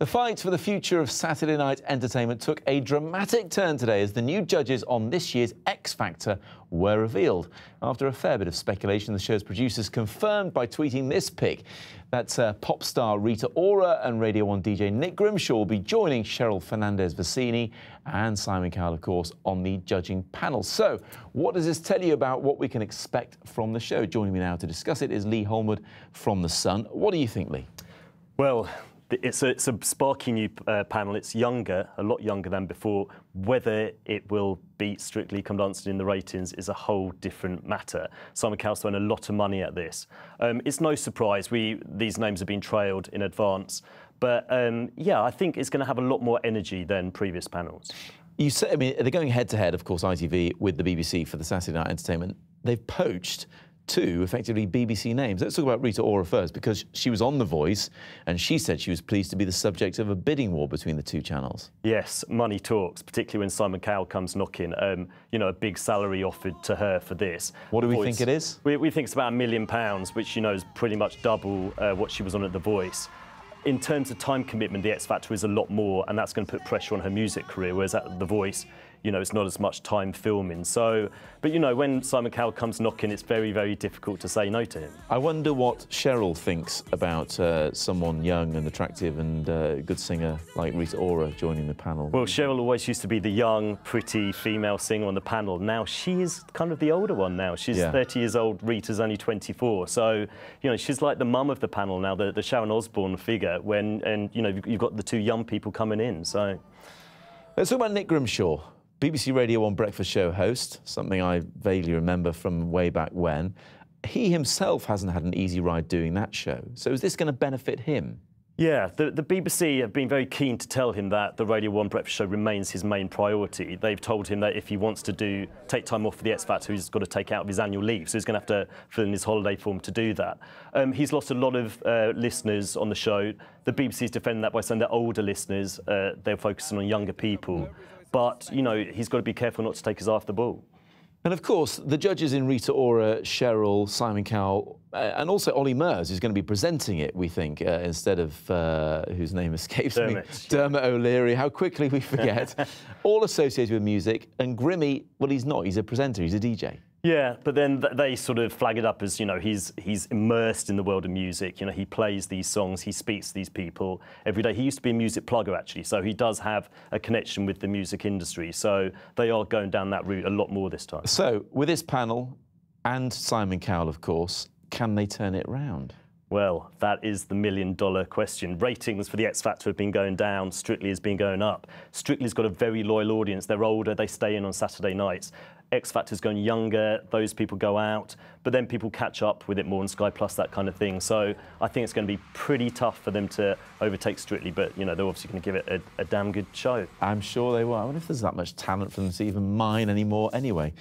The fight for the future of Saturday night entertainment took a dramatic turn today as the new judges on this year's X Factor were revealed. After a fair bit of speculation, the show's producers confirmed by tweeting this pic that pop star Rita Ora and Radio 1 DJ Nick Grimshaw will be joining Cheryl Fernandez-Vicini and Simon Cowell, of course, on the judging panel. So, what does this tell you about what we can expect from the show? Joining me now to discuss it is Lee Holmwood from The Sun. What do you think, Lee? Well, it's a sparky new panel. It's younger, a lot younger than before. Whether it will beat Strictly Come Dancing in the ratings is a whole different matter. Simon Cowell's thrown a lot of money at this. It's no surprise these names have been trailed in advance. But yeah, I think it's going to have a lot more energy than previous panels. You say, I mean, they're going head-to-head, of course, ITV with the BBC for the Saturday night entertainment. They've poached two, effectively, BBC names. Let's talk about Rita Ora first, because she was on The Voice, and she said she was pleased to be the subject of a bidding war between the two channels. Yes, money talks, particularly when Simon Cowell comes knocking. You know, a big salary offered to her for this. What do we think it is? We think it's about £1 million, which, you know, is pretty much double what she was on at The Voice. In terms of time commitment, the X Factor is a lot more, and that's going to put pressure on her music career, whereas at The Voice, you know, it's not as much time filming. So, but, you know, when Simon Cowell comes knocking, it's very, very difficult to say no to him. I wonder what Cheryl thinks about someone young and attractive and a good singer like Rita Ora joining the panel. Well, Cheryl always used to be the young, pretty female singer on the panel. Now she is kind of the older one now. She's 30 years old, Rita's only 24. So, you know, she's like the mum of the panel now, the Sharon Osbourne figure, and, you know, you've got the two young people coming in, so. Let's talk about Nick Grimshaw. BBC Radio 1 breakfast show host, something I vaguely remember from way back when. He himself hasn't had an easy ride doing that show. So is this going to benefit him? Yeah, the BBC have been very keen to tell him that the Radio 1 breakfast show remains his main priority. They've told him that if he wants to take time off for the X Factor, he's got to take out of his annual leave, so he's going to have to fill in his holiday form to do that. He's lost a lot of listeners on the show. The BBC's defending that by saying they're older listeners, they're focusing on younger people. But, you know, he's got to be careful not to take his eye off the ball. And, of course, the judges in Rita Ora, Cheryl, Simon Cowell, and also Ollie Murs, who's going to be presenting it, we think, instead of, whose name escapes me, Dermot O'Leary. How quickly we forget. All associated with music. And Grimmy, well, he's not. He's a presenter. He's a DJ. Yeah, but then they sort of flag it up as, you know, he's immersed in the world of music. You know, he plays these songs, he speaks to these people every day. He used to be a music plugger, actually, so he does have a connection with the music industry. So they are going down that route a lot more this time. So, with this panel, and Simon Cowell, of course, can they turn it round? Well, that is the million-dollar question. Ratings for the X Factor have been going down, Strictly has been going up. Strictly's got a very loyal audience. They're older, they stay in on Saturday nights. X Factor's going younger, those people go out, but then people catch up with it more on Sky Plus, that kind of thing. So I think it's going to be pretty tough for them to overtake Strictly, but, you know, they're obviously going to give it a damn good show. I'm sure they will. I wonder if there's that much talent for them to even mine anymore anyway.